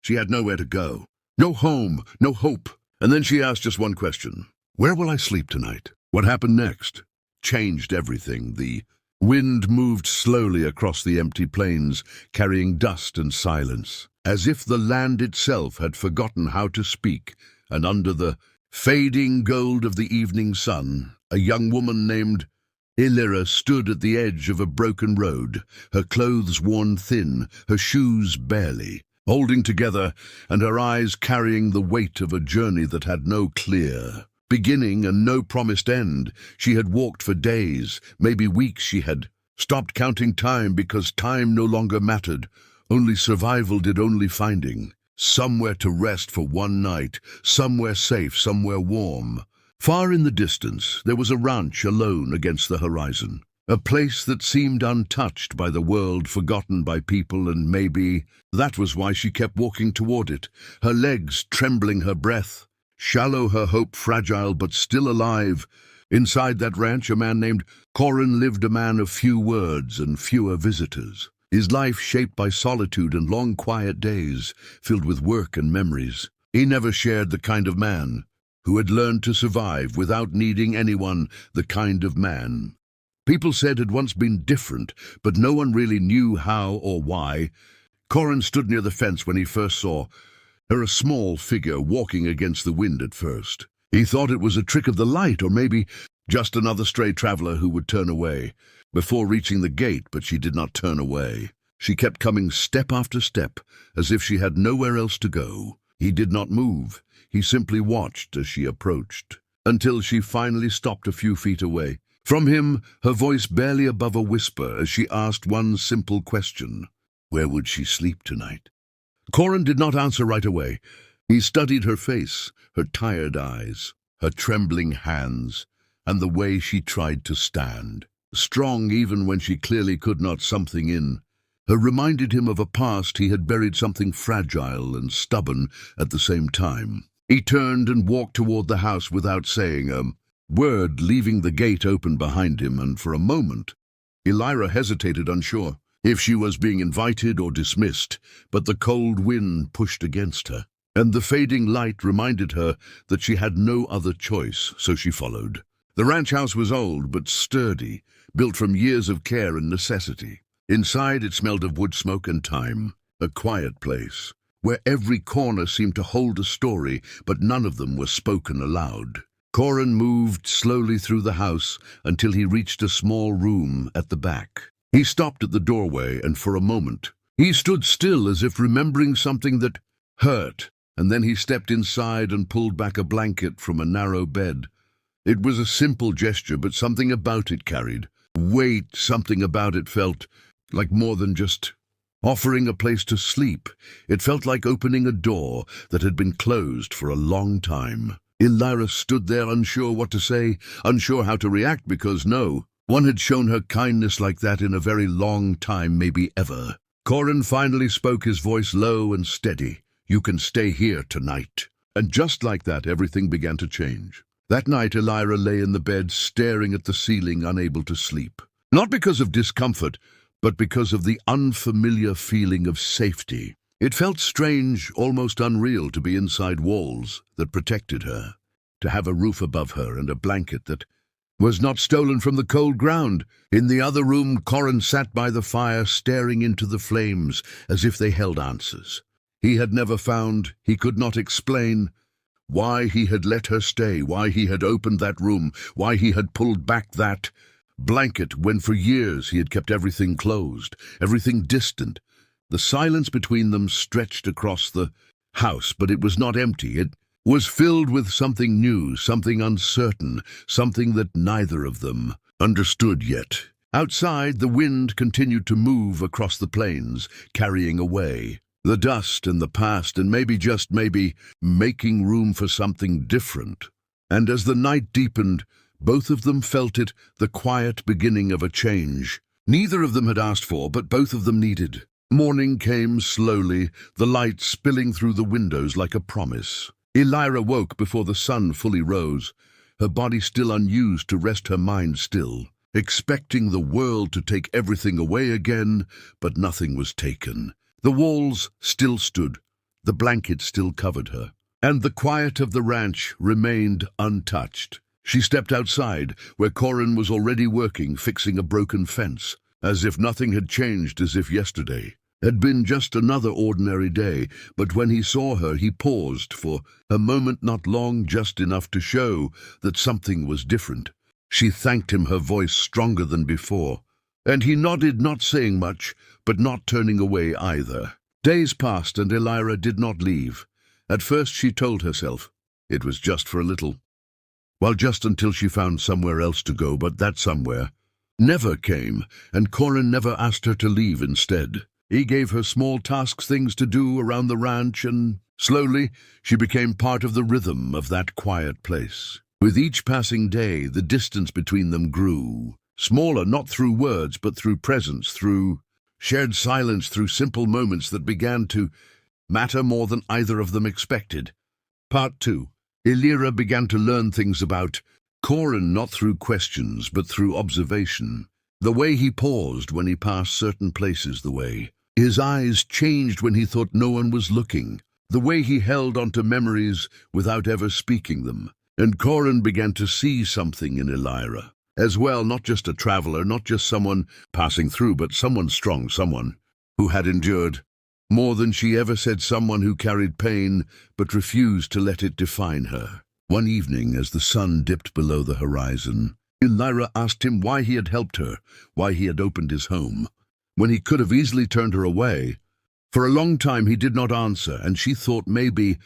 She had nowhere to go. No home, no hope. And then she asked just one question. Where will I sleep tonight? What happened next changed everything. The wind moved slowly across the empty plains, carrying dust and silence, as if the land itself had forgotten how to speak, and under the fading gold of the evening sun, a young woman named Illyra stood at the edge of a broken road, her clothes worn thin, her shoes barely holding together, and her eyes carrying the weight of a journey that had no clear beginning and no promised end. She had walked for days, maybe weeks. She had stopped counting time because time no longer mattered. Only survival did, only finding somewhere to rest for one night, somewhere safe, somewhere warm. Far in the distance, there was a ranch alone against the horizon, a place that seemed untouched by the world, forgotten by people, and maybe that was why she kept walking toward it, her legs trembling, her breath shallow, her hope fragile but still alive. Inside that ranch, a man named Corin lived, a man of few words and fewer visitors. His life shaped by solitude and long quiet days, filled with work and memories. He never shared, the kind of man who had learned to survive without needing anyone, the kind of man people said had once been different, but no one really knew how or why. Corin stood near the fence when he first saw her, a small figure walking against the wind at first. He thought it was a trick of the light, or maybe just another stray traveler who would turn away before reaching the gate, but she did not turn away. She kept coming step after step, as if she had nowhere else to go. He did not move. He simply watched as she approached, until she finally stopped a few feet away from him, her voice barely above a whisper as she asked one simple question. Where would she sleep tonight? Corin did not answer right away. He studied her face, her tired eyes, her trembling hands, and the way she tried to stand, strong even when she clearly could not. Something in her reminded him of a past he had buried, something fragile and stubborn at the same time. He turned and walked toward the house without saying a word, leaving the gate open behind him, and for a moment Illyra hesitated, unsure if she was being invited or dismissed, but the cold wind pushed against her, and the fading light reminded her that she had no other choice, so she followed. The ranch house was old but sturdy, built from years of care and necessity. Inside, it smelled of wood smoke and time, a quiet place where every corner seemed to hold a story, but none of them was spoken aloud. Corin moved slowly through the house until he reached a small room at the back. He stopped at the doorway, and for a moment he stood still, as if remembering something that hurt, and then he stepped inside and pulled back a blanket from a narrow bed. It was a simple gesture, but something about it carried weight. Something about it felt like more than just offering a place to sleep. It felt like opening a door that had been closed for a long time. Illyra stood there, unsure what to say, unsure how to react, because no one had shown her kindness like that in a very long time, maybe ever. Corin finally spoke, his voice low and steady. You can stay here tonight. And just like that, everything began to change. That night, Illyra lay in the bed, staring at the ceiling, unable to sleep. Not because of discomfort, but because of the unfamiliar feeling of safety. It felt strange, almost unreal, to be inside walls that protected her, to have a roof above her and a blanket that was not stolen from the cold ground. In the other room, Corin sat by the fire, staring into the flames as if they held answers. He had never found, he could not explain, why he had let her stay, why he had opened that room, why he had pulled back that blanket when for years he had kept everything closed, everything distant. The silence between them stretched across the house, but it was not empty. It was filled with something new, something uncertain, something that neither of them understood yet. Outside, the wind continued to move across the plains, carrying away the dust and the past, and maybe, just maybe, making room for something different. And as the night deepened, both of them felt it, the quiet beginning of a change neither of them had asked for, but both of them needed. Morning came slowly, the light spilling through the windows like a promise. Illyra woke before the sun fully rose, her body still unused to rest, her mind still, expecting the world to take everything away again, but nothing was taken. The walls still stood, The blanket still covered her, and the quiet of the ranch remained untouched. She stepped outside, where Corin was already working, fixing a broken fence, as if nothing had changed, as if yesterday had been just another ordinary day. But when he saw her, he paused for a moment, not long, just enough to show that something was different. She thanked him, her voice stronger than before, and he nodded, not saying much, but not turning away either. Days passed, and Elira did not leave. At first she told herself it was just for a little, well, just until she found somewhere else to go, but that somewhere never came, and Corin never asked her to leave instead. He gave her small tasks, things to do around the ranch, and slowly she became part of the rhythm of that quiet place. With each passing day, the distance between them grew smaller, not through words, but through presence, through shared silence, through simple moments that began to matter more than either of them expected. Part 2. Elira began to learn things about Corin, not through questions, but through observation. The way he paused when he passed certain places, the way his eyes changed when he thought no one was looking, the way he held onto memories without ever speaking them. And Corin began to see something in Elira as well, not just a traveler, not just someone passing through, but someone strong, someone who had endured more than she ever said, someone who carried pain but refused to let it define her. One evening, as the sun dipped below the horizon, Elira asked him why he had helped her, why he had opened his home, when he could have easily turned her away. For a long time he did not answer, and she thought maybe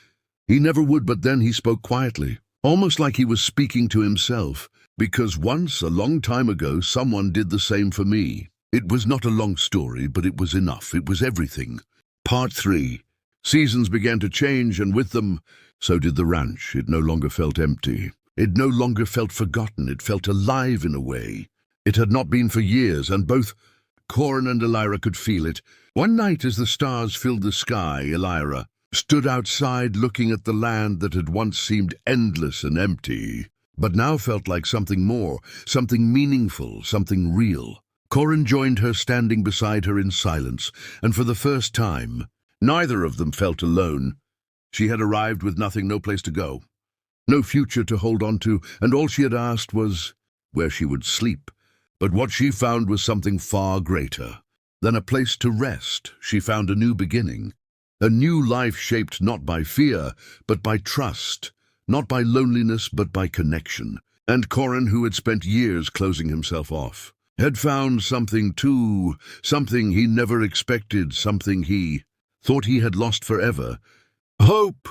he never would, but then he spoke quietly, almost like he was speaking to himself, because once, a long time ago, someone did the same for me. It was not a long story, but it was enough. It was everything. Part 3. Seasons began to change, and with them, so did the ranch. It no longer felt empty. It no longer felt forgotten. It felt alive in a way. It had not been for years, and both Corin and Elira could feel it. One night, as the stars filled the sky, Elira stood outside looking at the land that had once seemed endless and empty, but now felt like something more, something meaningful, something real. Corin joined her, standing beside her in silence, and for the first time, neither of them felt alone. She had arrived with nothing, no place to go, no future to hold on to, and all she had asked was where she would sleep. But what she found was something far greater than a place to rest. She found a new beginning, a new life shaped not by fear, but by trust, not by loneliness, but by connection. And Corin, who had spent years closing himself off, had found something too, something he never expected, something he thought he had lost forever. Hope!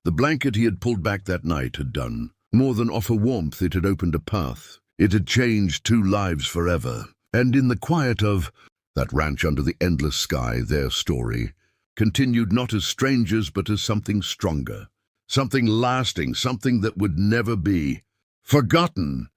The blanket he had pulled back that night had done more than offer warmth. It had opened a path. It had changed two lives forever. And in the quiet of that ranch under the endless sky, their story continued, not as strangers, but as something stronger, something lasting, something that would never be forgotten.